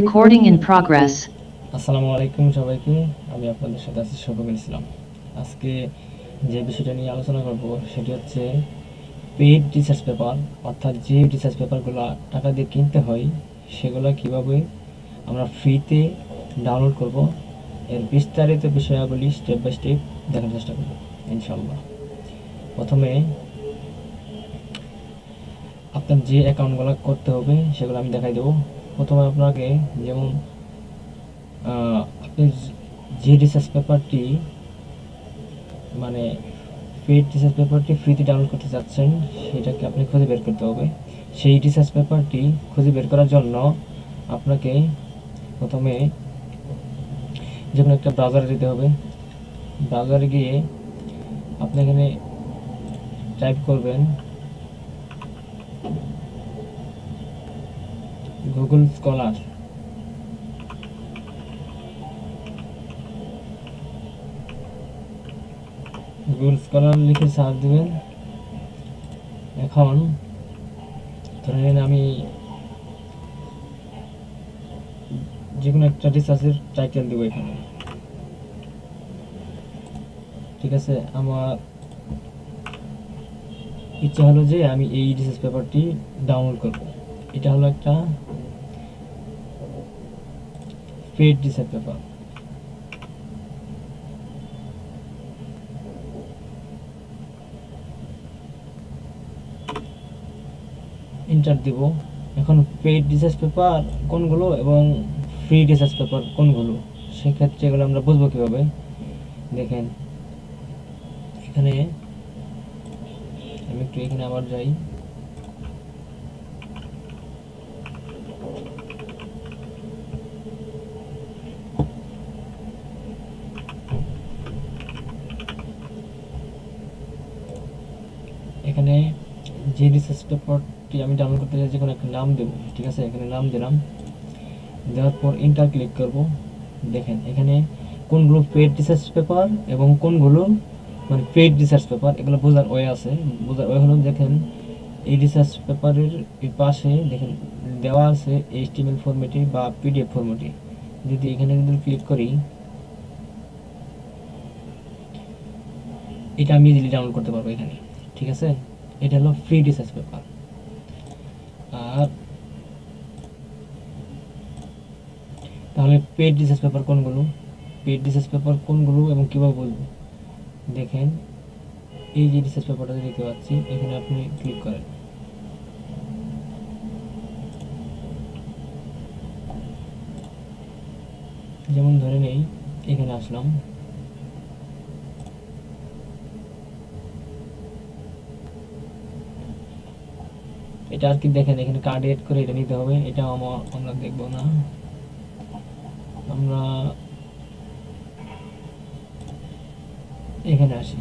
Recording in progress. আসসালামু আলাইকুম সবাইকে। আমি আপনাদের সাথে আছি শফিকুল ইসলাম। আজকে যে বিষয়টা নিয়ে আলোচনা করব সেটি হচ্ছে পেইড রিসার্চ পেপার, অর্থাৎ যে রিসার্চ পেপারগুলো টাকা দিয়ে কিনতে হয় সেগুলো কিভাবে আমরা ফ্রিতে ডাউনলোড করব, এর বিস্তারিত বিষয়াবলী স্টেপ বাই স্টেপ দেখার চেষ্টা করব ইনশাআল্লাহ। প্রথমে আপনার যে অ্যাকাউন্টগুলো করতে হবে সেগুলো আমি দেখাই দেবো। প্রথমে আপনাকে যেমন আপনি যে রিসার্চ পেপারটি মানে পেইড রিসার্চ পেপারটি ফ্রিতে ডাউনলোড করতে চাচ্ছেন সেটাকে আপনি খুঁজে বের করতে হবে। সেই রিসার্চ পেপারটি খুঁজে বের করার জন্য আপনাকে প্রথমে যে কোনো একটা ব্রাউজারে যেতে হবে। ব্রাউজারে গিয়ে আপনি এখানে টাইপ করবেন গুগল স্কলার। গুগল স্কলার লিখে সার্চ দেবেন। এখন ধরে নিন আমি যে কোনো একটা রিসার্চের টাইটেল দেবো এখানে, ঠিক আছে। আমার ইচ্ছা হলো যে আমি এই রিসার্চ পেপারটি ডাউনলোড করব। এটা হলো একটা পেইড রিসার্চ পেপার। এন্টার দিব। এখন পেইড রিসার্চ পেপার কোনগুলো এবং ফ্রি রিসার্চ পেপার কোনগুলো, সেক্ষেত্রে এগুলো আমরা বুঝবো কীভাবে। দেখেন এখানে আমি একটু এখানে আবার যাই। এখানে যে রিসার্চ পেপারটি আমি ডাউনলোড করতে চাই কোনো একটা নাম দেবো, ঠিক আছে। এখানে নাম দিলাম, দেওয়ার পর ইন্টার ক্লিক করব। দেখেন এখানে কোনগুলো পেইড রিসার্চ পেপার এবং কোনগুলো মানে পেইড রিসার্চ পেপার, এগুলো বোঝার ওয়ে আছে। বোঝার ওয়ে হলো দেখেন এই রিসার্চ পেপারের পাশে দেখেন দেওয়া আছে এইচটিএমএল ফরম্যাটে বা পিডিএফ ফরম্যাটে। যদি এখানে যদি ক্লিক করি, এটা আমি ইজিলি ডাউনলোড করতে পারবো এখানে, ঠিক আছে। এটা হলো ফ্রি রিসার্চ পেপার। আর তাহলে পেইড রিসার্চ পেপার কোনগুলো, পেইড রিসার্চ পেপার কোনগুলো এবং কীভাবে বলবো, দেখেন এই যে রিসার্চ পেপারটা দেখতে পাচ্ছি এখানে আপনি ক্লিক করেন। যেমন ধরে নেই এখানে আসলাম, এটা আর কি দেখেন এখানে কার্ড এড করে এটা নিতে হবে। এটা আমরা দেখবো না, আমরা এখানে আসি।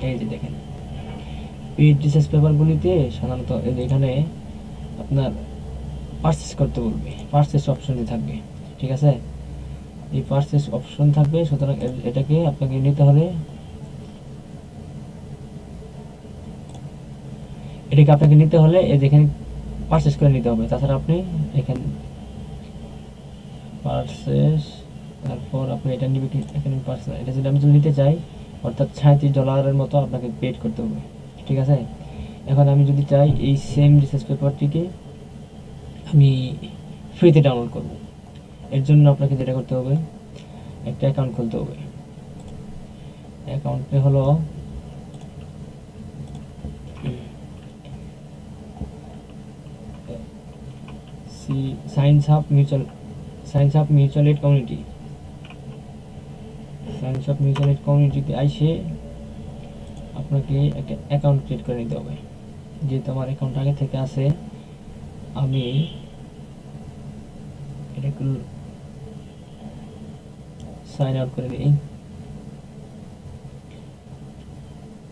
এই যে দেখেন পেইড রিসার্চ পেপারগুলিতে সাধারণত এখানে আপনার পারচেস করতে বলবে, পারচেস অপশনটি থাকবে, ঠিক আছে। এই পারচেস অপশন থাকবে, সুতরাং এটাকে আপনাকে নিতে হলে এই যেখানে পারচেস করে নিতে হবে। তাছাড়া আপনি এখানে পারচেস, তারপর আপনি এটা নিবে এখানে পারচেস। এটা যদি আমি নিতে চাই অর্থাৎ $37 মতো আপনাকে পেড করতে হবে, ঠিক আছে। এখন আমি যদি চাই এই সেম রিসার্চ পেপারটিকে আমি ফ্রিতে ডাউনলোড করব, এর জন্য আপনাকে যেটা করতে হবে একটা অ্যাকাউন্ট খুলতে হবে। অ্যাকাউন্টে হলো science hub mutual aid community. Science hub mutual aid কমিউনিটিতে আইসে আপনাকে একটা অ্যাকাউন্ট ক্রিয়েট করে নিতে হবে। যেহেতু আমার অ্যাকাউন্ট আগে থেকে আছে, আমি এটাকে সাইন আউট করে দিই।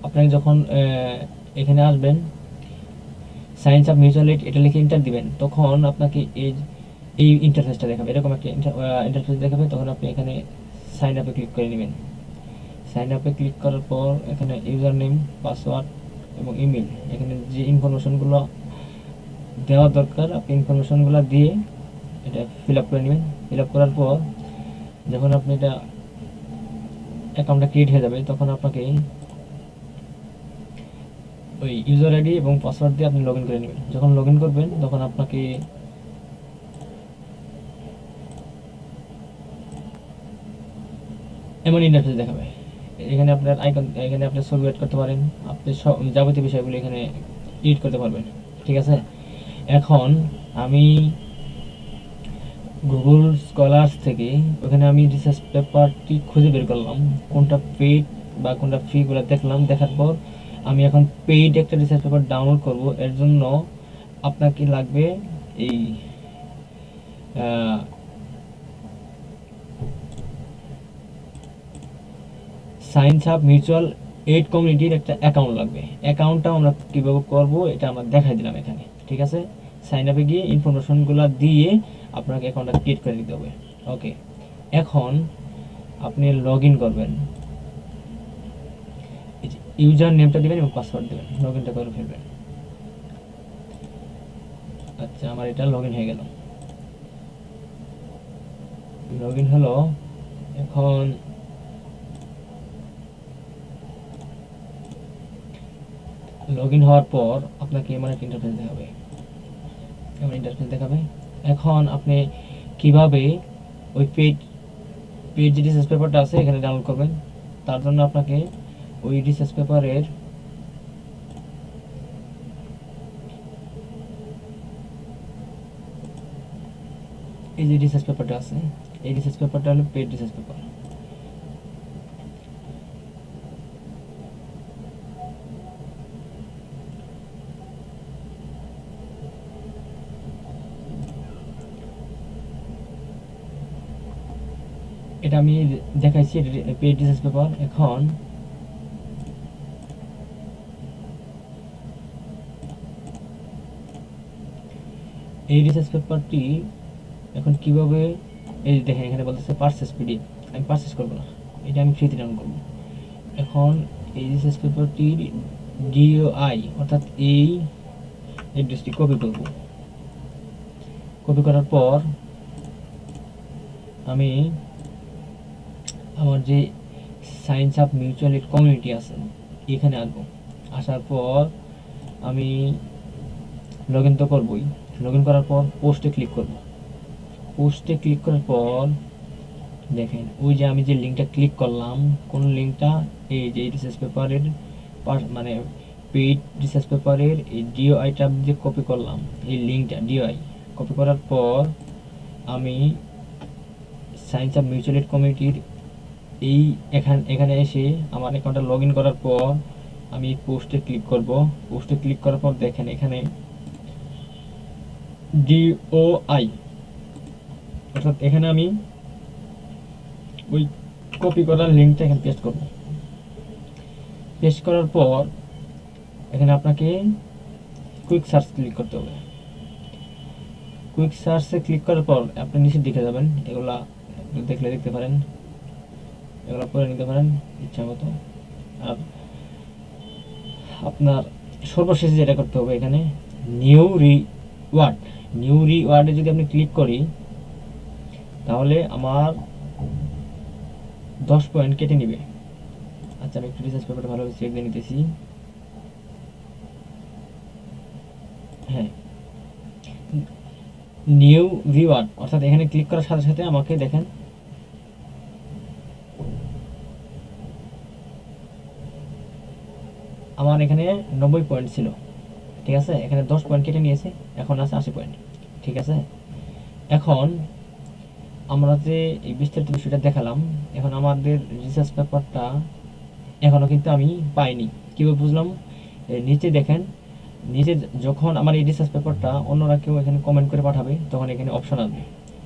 আপনাকে যখন এখানে আসবেন সায়েন্স হাব মিউচুয়াল এড এটা লিখে এন্টার দিবেন, তখন আপনাকে এই ইন্টারফেসটা দেখাবে, এরকম একটা ইন্টারফেস দেখাবে। তখন আপনি এখানে সাইন আপে ক্লিক করে নেবেন। সাইন আপে ক্লিক করার পর এখানে ইউজার নেম, পাসওয়ার্ড এবং ইমেল, এখানে যে ইনফরমেশনগুলো দেওয়া দরকার আপনি ইনফরমেশনগুলো দিয়ে এটা ফিল আপ করে নেবেন। ফিল আপ করার পর যখন আপনি এটা অ্যাকাউন্টটা ক্রিয়েট হয়ে যাবে তখন আপনাকে ওই ইউজার আইডি এবং পাসওয়ার্ড দিয়ে আপনি লগ ইন করে নেবেন। যখন লগ ইন করবেন তখন আপনাকে এমন ইন্টারফেস দেখাবে। এখানে আপনার আইকন, এখানে আপনি ছবি এড করতে পারেন, আপনি সব যাবতীয় বিষয়গুলো এখানে এডিট করতে পারবেন। ঠিক আছে, এখন আমি গুগল স্কলার্স থেকে ওখানে আমি রিসার্চ পেপারটি খুঁজে বের করলাম, কোনটা পেইড বা কোনটা ফ্রিগুলো দেখলাম। দেখার পর আমি এখন পেইড একটা রিসার্চ পেপার ডাউনলোড করব। এর জন্য আপনাকে লাগবে এই সায়েন্স হাব মিউচুয়াল এইড কমিউনিটির একটা অ্যাকাউন্ট লাগবে। অ্যাকাউন্টটা আমরা কীভাবে করব এটা আমরা দেখাই দিলাম এখানে। ঠিক আছে, সাইন আপে গিয়ে ইনফরমেশনগুলো দিয়ে আপনাকে অ্যাকাউন্টটা ক্রিয়েট করে দিতে হবে। ওকে, এখন আপনি লগ ইন করবেন, ইউজার নেমটা দেবেন এবং পাসওয়ার্ড দেবেন, লগ ইনটা করে ফেলবেন। আচ্ছা, আমার এটা লগ ইন হয়ে গেল, লগ ইন হলো। এখন লগ ইন হওয়ার পর আপনাকে এমন একটা ইন্টারফেস দেখাবে, এমন ইন্টারফেস দেখাবে। এখন আপনি কিভাবে ওই পেজ যে রিসার্চ পেপারটা আছে এখানে ডাউনলোড করবেন, তার জন্য আপনাকে ওই রিসার্চ পেপারের এই যে রিসার্চ পেপারটা আছে, এই রিসার্চ পেপারটা হলো পেড রিসার্চ পেপার। এটা আমি দেখাইছি পেড রিসার্চ পেপার। এখন এই রিসার্চ পেপারটি এখন কিভাবে, এই দেখেন এখানে বলতেছে পারচেস পিডিএফ, আমি পারচেস করবো না, এটা আমি ফ্রিতে ডাউনলোড করবো। এখন এই রিসার্চ পেপারটির ডিওআই অর্থাৎ এই অ্যাড্রেসটি কপি করব। কপি করার পর আমি আমার যে science hub mutual aid community আছে এখানে আসবো। আসার পর আমি লগ ইন তো করবোই, লগ ইন করার পর পোস্টে ক্লিক করব। পোস্টে ক্লিক করার পর দেখেন ওই যে আমি যে লিঙ্কটা ক্লিক করলাম, কোন লিঙ্কটা, এই যে রিসার্চ পেপারের মানে পেইড রিসার্চ পেপারের এই ডিওআইটা যে কপি করলাম, এই লিঙ্কটা ডিওআই কপি করার পর আমি সায়েন্স হাব মিউচুয়াল এইড কমিউনিটির এই এখানে এসে আমার অ্যাকাউন্টটা লগ ইন করার পর আমি পোস্টে ক্লিক করব। পোস্টে ক্লিক করার পর দেখেন এখানে ডিওআই অর্থাৎ এখানে আমি ওই কপি করার লিঙ্কটা এখানে পেস্ট করব। পেস্ট করার পর এখানে আপনাকে কুইক সার্চ ক্লিক করতে হবে। কুইক সার্চে ক্লিক করার পর আপনি নিচে দেখে যাবেন, এগুলা দেখলে দেখতে পারেন, এগুলো করে নিতে পারেন ইচ্ছা মতো। আর আপনার সর্বশেষে যেটা করতে হবে এখানে নিউ রিওয়ার্ডে যদি আপনি ক্লিক করি তাহলে আমার 10 পয়েন্ট কেটে নিবে। আচ্ছা, আমি একটু রিসার্চ পেপারটা ভালোভাবে চেক দিয়ে নিতেছি। হ্যাঁ, নিউ রিওয়ার্ড অর্থাৎ এখানে ক্লিক করার সাথে সাথে আমাকে দেখেন আমার এখানে 90 পয়েন্ট ছিল। ঠিক আছে, এখানে 10 পয়েন্ট কেটে নিয়েছে, এখন আছে 80 পয়েন্ট। ঠিক আছে, এখন আমরা যে এই বিস্তারিত বিষয়টা দেখালাম, এখন আমাদের রিসার্চ পেপারটা এখনও কিন্তু আমি পাইনি। কীভাবে বুঝলাম, নিচে দেখেন, নিচে যখন আমার এই রিসার্চ পেপারটা অন্যরা কেউ এখানে কমেন্ট করে পাঠাবে তখন এখানে অপশন আসবে।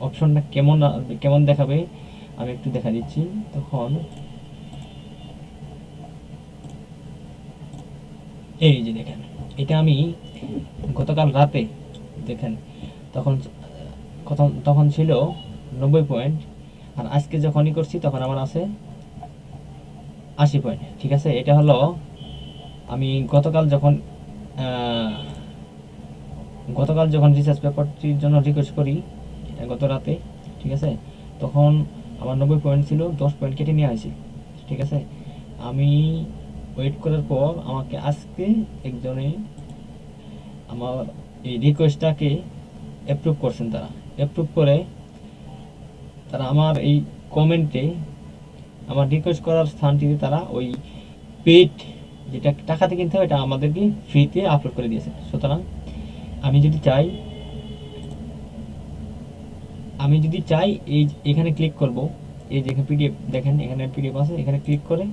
অপশনটা কেমন দেখাবে আমি একটু দেখা দিচ্ছি। তখন এই যে দেখেন, এটা আমি গতকাল রাতে দেখেন তখন ছিল 90 পয়েন্ট, আর আজকে যখনই করছি তখন আমার আছে 80 পয়েন্ট। ঠিক আছে, এটা হলো আমি গতকাল যখন রিসার্চ পেপারটির জন্য রিকোয়েস্ট করি গত রাতে, ঠিক আছে। তখন আমার 90 পয়েন্ট ছিল, 10 পয়েন্ট কেটে নেওয়া হয়েছে, ঠিক আছে। আমি ওয়েট করার পর আমাকে আজকে একজনে আমার এই রিকোয়েস্টটাকে অ্যাপ্রুভ করছেন। তারা অ্যাপ্রুভ করে তারা আমার এই কমেন্টে আমার রিকোয়েস্ট করার স্থানটিতে তারা ওই পেড যেটা টাকাতে কিনতে হবে এটা আমাদেরকে ফ্রিতে আপলোড করে দিয়েছে। সুতরাং আমি যদি চাই এই এখানে ক্লিক করব, এই যে পিডিএফ দেখেন, এখানে পিডিএফ আছে, এখানে ক্লিক করে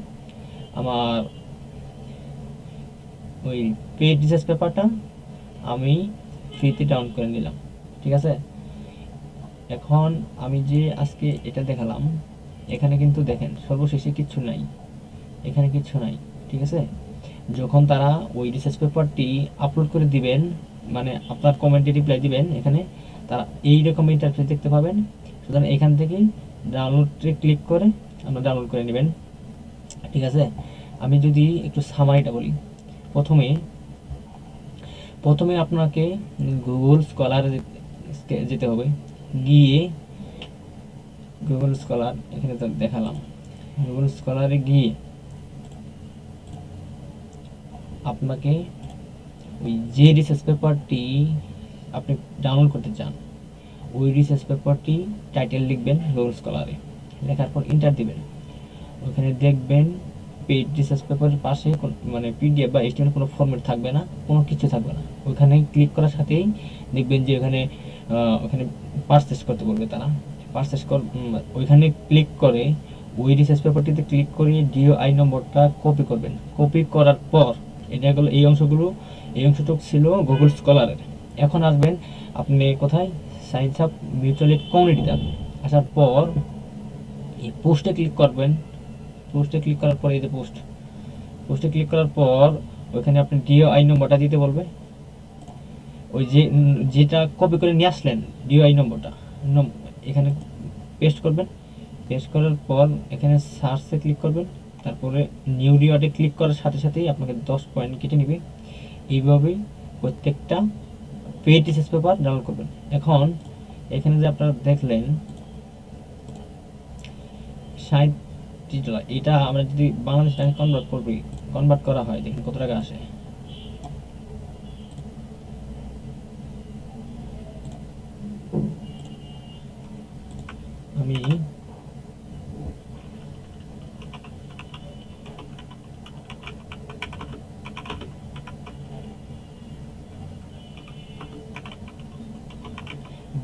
আমার ওই পেড রিসার্চ পেপারটা আমি ফ্রিতে ডাউনলোড করে নিলাম, ঠিক আছে। এখন আমি যে আজকে এটা দেখালাম, এখানে কিন্তু দেখেন সর্বশেষে কিচ্ছু নাই, এখানে কিচ্ছু নাই, ঠিক আছে। যখন তারা ওই রিসার্চ পেপারটি আপলোড করে দিবেন, মানে আপনার কমেন্টে রিপ্লাই দিবেন, এখানে তারা এইরকম ইন্টারফেস দেখতে পাবেন। সুতরাং এখান থেকে ডাউনলোডে ক্লিক করে আপনারা ডাউনলোড করে নেবেন, ঠিক আছে। আমি যদি একটু সামারিটা বলি, প্রথমে আপনাকে গুগল স্কলারে যেতে হবে, গিয়ে গুগল স্কলার এখানে তো দেখালাম, গুগল স্কলারে গিয়ে আপনাকে ওই যে রিসার্চ পেপারটি আপনি ডাউনলোড করতে চান ওই রিসার্চ পেপারটি টাইটেল লিখবেন গুগল স্কলারে, লেখার পর এন্টার দিবেন। ওখানে দেখবেন পেড রিসার্চ পেপারের পাশে মানে পিডিএফ বা এইচটিএমএল কোনো ফরম্যাট থাকবে না, কোনো কিছু থাকবে না। ওখানে ক্লিক করার সাথেই দেখবেন যে ওখানে পারচেস করতে বলবে তারা। ওইখানে ক্লিক করে ওই রিসার্চ পেপারটিতে ক্লিক করে ডিওআই নম্বরটা কপি করবেন। কপি করার পর এটা গেল এই অংশটুকু ছিল গুগল স্কলারের। এখন আসবেন আপনি কোথায়, সায়েন্স অফ মিউচুয়াল এইড কমিউনিটিতে আসবেন। আসার পর এই পোস্টে ক্লিক করবেন। পোস্টে ক্লিক করার পর এই যে পোস্টে ক্লিক করার পর ওইখানে আপনি ডিওআই নম্বরটা দিতে বলবে, ওই যেটা কপি করে নিয়ে আসলেন ডিওআই নম্বরটা এখানে পেস্ট করবেন। পেস্ট করার পর এখানে সার্চে ক্লিক করবেন, তারপরে নিউ রিওয়ার্ডে ক্লিক করার সাথে সাথেই আপনাকে 10 পয়েন্ট কেটে নেবে। এইভাবেই প্রত্যেকটা পেড রিসার্চ পেপার ডাউনলোড করবেন। এখন এখানে যে আপনারা দেখলেন 60 ডলার, এটা আমরা যদি বাংলাদেশ টাকা কনভার্ট করা হয়, দেখুন কত টাকা আসে। আমি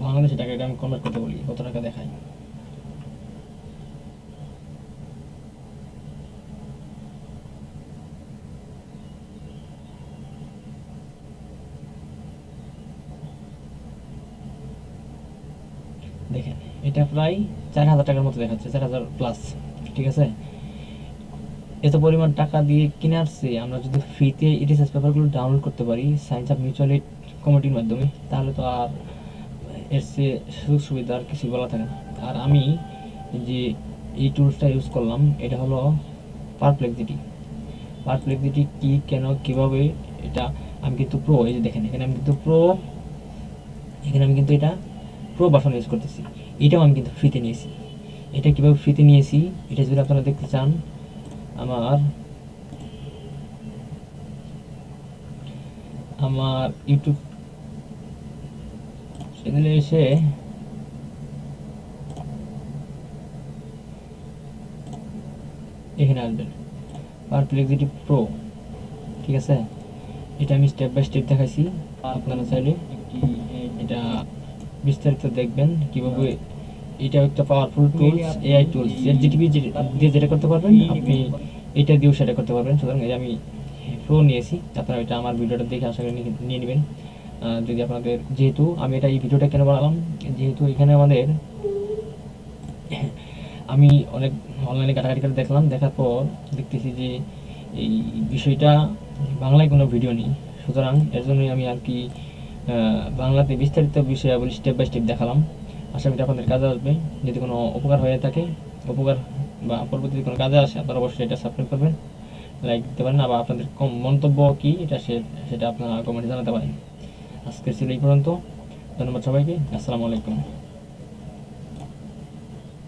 বাংলাদেশি টাকা আমি কনভার্ট করতে বলি, কত টাকা দেখাই। দেখেন এটা প্রায় 4000 টাকার মতো দেখাচ্ছে, 4000 প্লাস, ঠিক আছে। এত পরিমাণ টাকা দিয়ে কিনে আসছে, আমরা যদি ফ্রিতে এই রিসার্চ পেপারগুলো ডাউনলোড করতে পারি সায়েন্স অফ মিউচুয়াল এইড কমিটির মাধ্যমে, তাহলে তো আর এর চেয়ে সুযোগ সুবিধা আর কিছু বলা থাকে না। আর আমি যে এই টুলসটা ইউজ করলাম এটা হলো পারপ্লেক্সিটি কি, কেন, কিভাবে, এটা আমি কিন্তু প্রো, এই যে দেখেন এখানে আমি কিন্তু এটা প্রো ভার্সন ইউজ করতেছি। এটাও আমি কিন্তু ফ্রিতে নিয়েছি। এটা কীভাবে ফ্রিতে নিয়েছি এটা যদি আপনারা দেখতে চান, আমার ইউটিউব চ্যানেলে এসে এখানে আসবেন পারপ্লেক্সিটি প্রো, ঠিক আছে। এটা আমি স্টেপ বাই স্টেপ দেখাইছি, আপনারা চাইলে এটা বিস্তারিত দেখবেন কিভাবে। এটা একটা powerful tools, AI tools, GTP দিয়ে যেটা করতে পারবেন আপনি এটা দিয়েও সেটা করতে পারবেন। সুতরাং এই আমি প্রো নিয়েছি, আপনারা এটা আমার ভিডিওটা দেখে আশা করি নিয়ে নেবেন। যদি আপনাদের, যেহেতু আমি এই ভিডিওটা কেন বানালাম, যেহেতু এখানে আমি অনেক অনলাইনে ঘাটাঘাটি করে দেখলাম, দেখার পর দেখতেছি যে এই বিষয়টা বাংলায় কোনো ভিডিও নেই। সুতরাং এর জন্যই আমি আর কি বাংলাতে বিস্তারিত বিষয়াবলী স্টেপ বাই স্টেপ দেখালাম। আশা করি আপনাদের কাজে আসবে। যদি কোনো উপকার হয়ে থাকে, বা পরবর্তীতে কোনো কাজে আসে, আপনারা অবশ্যই এটা সাবস্ক্রাইব করবেন, লাইক দিতে পারেন, আবার আপনাদের মন্তব্য কি সেটা আপনারা কমেন্টে জানাতে পারেন। আজকের ছিল এই পর্যন্ত। ধন্যবাদ সবাইকে। আসসালামু আলাইকুম।